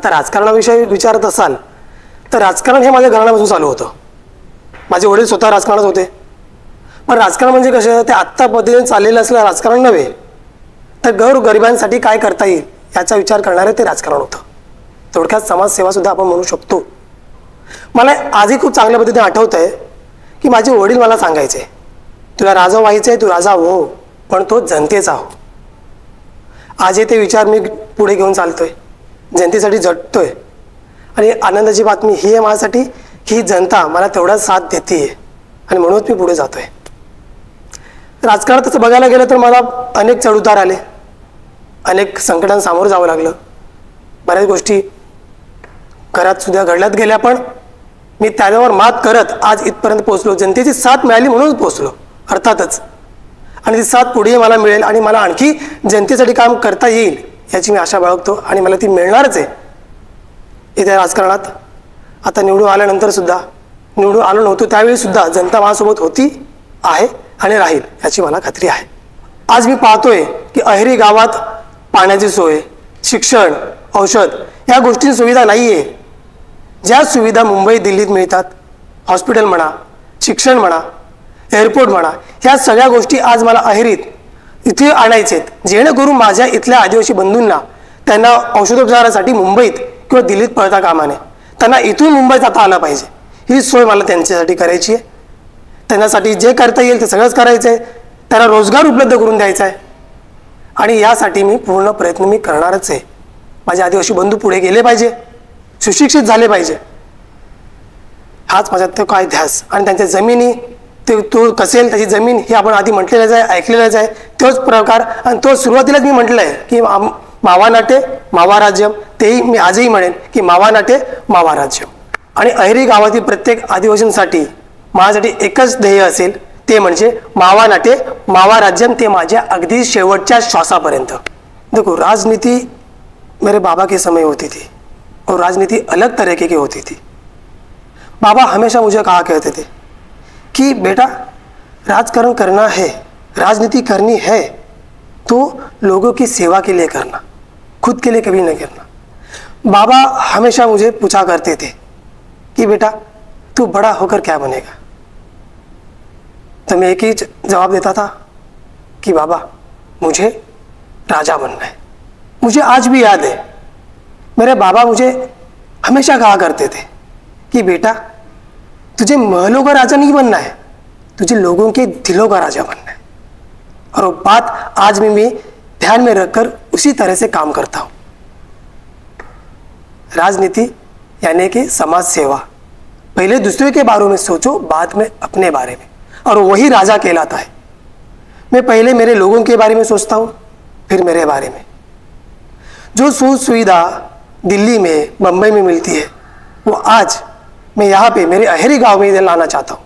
आता राजकारणाविषयी विचारत असाल तर राजकारण हे माझ्या घराण्यापासून चालू होतं. माझे वडील स्वतः राजकारणात होते. पण राजकारण म्हणजे कसं, ते आत्ता पद्धतीने चाललेलं असलेलं राजकारण नव्हे, तर गरिबांसाठी काय करता येईल याचा विचार करणारे ते राजकारण होतं. थोडक्यात समाजसेवासुद्धा आपण म्हणू शकतो. मला आजही खूप चांगल्या पद्धतीने आठवतं आहे की माझे वडील मला सांगायचे, तुला राजा व्हायचं आहे, तू राजा हो, पण तो जनतेचा हो. आजही ते विचार मी पुढे घेऊन चालतोय, जनतेसाठी झटतोय. आणि आनंदाची बातमी ही आहे माझ्यासाठी, ही जनता मला तेवढाच साथ देते आणि म्हणूनच मी पुढे जातोय. राजकारणात तसं बघायला गेलं तर मला अनेक चढउतार आले, अनेक संकटांना सामोरं जावं लागलं. बऱ्याच गोष्टी घरात सुद्धा घडल्यात गेल्या, पण मी त्याच्यावर मात करत आज इथपर्यंत पोहोचलो. जनतेची साथ मिळाली म्हणूनच पोहोचलो अर्थातच, आणि ती साथ पुढेही मला मिळेल आणि मला आणखी जनतेसाठी काम करता येईल याची मी आशा बाळगतो आणि मला ती मिळणारच आहे. इथे राजकारणात आता निवडून आल्यानंतर सुद्धा, निवडून आलो नव्हतो त्यावेळी सुद्धा जनता माझ्यासोबत होती, आहे आणि राहील याची मला खात्री आहे. आज मी पाहतोय की अहेरी गावात पाण्याची सोय, शिक्षण, औषध या गोष्टींची सुविधा नाही आहे. ज्या सुविधा मुंबई दिल्लीत मिळतात, हॉस्पिटल म्हणा, शिक्षण म्हणा, एअरपोर्ट म्हणा, ह्या सगळ्या गोष्टी आज मला अहेरीत इथे आणायचे आहेत, जेणेकरून माझ्या इथल्या आदिवासी बंधूंना त्यांना औषधोपचारासाठी मुंबईत किंवा दिल्लीत पळता कामा नये. त्यांना इथून मुंबईत जाता आलं पाहिजे. ही सोय मला त्यांच्यासाठी करायची आहे. त्यांच्यासाठी जे करता येईल ते सगळंच करायचं आहे. त्यांना रोजगार उपलब्ध करून द्यायचा आहे आणि यासाठी मी पूर्ण प्रयत्न मी करणारच आहे. माझे आदिवासी बंधू पुढे गेले पाहिजे, सुशिक्षित झाले पाहिजे, हाच माझ्यात तो काय ध्यास. आणि त्यांच्या जमिनी ते तो कसेल त्याची जमीन हे आपण आधी म्हटलेलंच आहे, ऐकलेलंच आहे. तोच प्रकार आणि तो सुरुवातीलाच मी म्हटलं आहे की मावा नाटे मावा राज्यम, तेही मी आजही म्हणेन की मावा नाटे मावा राज्यम. आणि अहेरी गावातील प्रत्येक आदिवासींसाठी माझ्यासाठी एकच ध्येय असेल, ते म्हणजे मावा नाटे मावा राज्यम, ते माझ्या अगदी शेवटच्या श्वासापर्यंत. देखो राजनीति मेरे बाबा के समय होती थी और राजनीति अलग तरीके की होती थी. बाबा हमेशा मुझे कहा करते थे कि बेटा राजकारण करना है, राजनीति करनी है तो लोगों की सेवा के लिए करना, खुद के लिए कभी नहीं करना. बाबा हमेशा मुझे पूछा करते थे कि बेटा तू बड़ा होकर क्या बनेगा. तो मैं एक ही जवाब देता था कि बाबा मुझे राजा बनना है. मुझे आज भी याद है मेरे बाबा मुझे हमेशा कहा करते थे कि बेटा तुझे महलों का राजा नहीं बनना है, तुझे लोगों के दिलों का राजा बनना है. और वो बात आज भी मैं ध्यान में रखकर उसी तरह से काम करता हूँ. राजनीति यानी कि समाज सेवा, पहले दूसरे के बारे में सोचो, बाद में अपने बारे में, और वही राजा कहलाता है. मैं पहले मेरे लोगों के बारे में सोचता हूँ, फिर मेरे बारे में. जो सुविधा दिल्ली में, मुंबई में मिलती है वो आज मैं यहाँ पे मेरे अहेरी गांव में इधर लाना चाहता हूँ.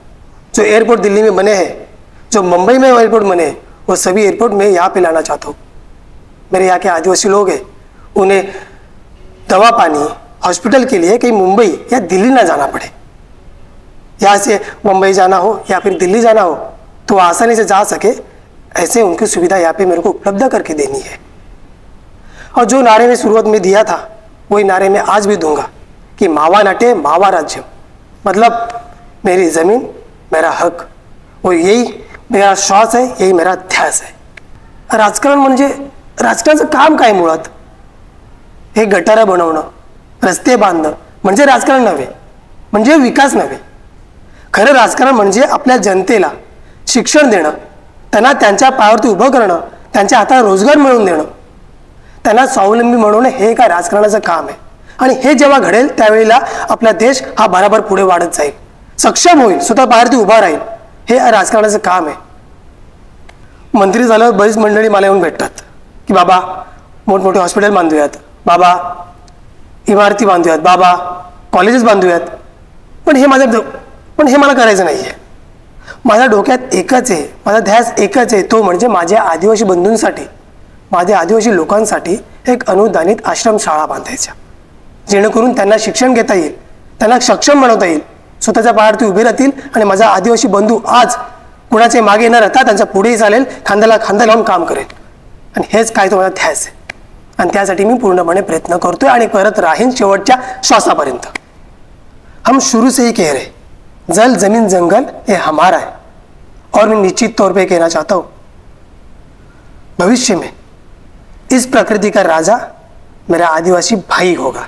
जो एयरपोर्ट दिल्ली में बने हैं, जो मुंबई में एयरपोर्ट बने, वो सभी एयरपोर्ट मैं यहाँ पे लाना चाहता हूँ. मेरे यहाँ के आदिवासी लोग हैं, उन्हें दवा पानी हॉस्पिटल के लिए कहीं मुंबई या दिल्ली ना जाना पड़े. यहाँ से मुंबई जाना हो या फिर दिल्ली जाना हो तो आसानी से जा सके, ऐसे उनकी सुविधा यहाँ पे मेरे को उपलब्ध करके देनी है. और जो नारे में शुरुआत में दिया था वही नारे में आज भी दूंगा कि मावा नाटे मावा राज्य, मतलब मेरी ज़मीन मेरा हक, और यही मेरा श्वास है, यही मेरा ध्यास है. राजकारण म्हणजे राजकारणाचं काम काय मुळात, हे गटारं बनवणं, रस्ते बांधणं म्हणजे राजकारण नव्हे, म्हणजे विकास नव्हे. खरं राजकारण म्हणजे आपल्या जनतेला शिक्षण देणं, त्यांना त्यांच्या पायावरती उभं करणं, त्यांच्या हाताला रोजगार मिळवून देणं, त्यांना स्वावलंबी बनवणं, हे काय राजकारणाचं काम आहे. आणि हे जेव्हा घडेल त्यावेळेला आपला देश हा बराबर पुढे वाढत जाईल, सक्षम होईल, स्वतः पायावरती उभा राहील. हे राजकारणाचं काम आहे. मंत्री झाल्यावर बरीच मंडळी मला येऊन भेटतात की बाबा मोठमोठे हॉस्पिटल बांधूयात, बाबा इमारती बांधूयात, बाबा कॉलेजेस बांधूयात. पण हे मला करायचं नाही आहे. माझ्या डोक्यात एकच आहे, माझा ध्यास एकच आहे, तो म्हणजे माझ्या आदिवासी बंधूंसाठी, माझ्या आदिवासी लोकांसाठी एक अनुदानित आश्रमशाळा बांधायच्या, जेणेकरून त्यांना शिक्षण घेता येईल, त्यांना सक्षम बनवता येईल, स्वतःच्या पायावरती उभे राहतील आणि माझा आदिवासी बंधू आज कुणाचे मागे न राहता त्यांच्या पुढेही चालेल, खांद्याला खांदा लावून काम करेल. आणि हेच काय तो माझा ध्यास आहे. आणि त्यासाठी मी पूर्णपणे प्रयत्न करतोय आणि करत राहीन शेवटच्या श्वासापर्यंत. हम शुरू से ही कह रहे, जल जमीन जंगल ये हमारा है. और मैं निश्चित तौर पे कहना चाहता हूं, भविष्य में इस प्रकृति का राजा मेरा आदिवासी भाई होगा.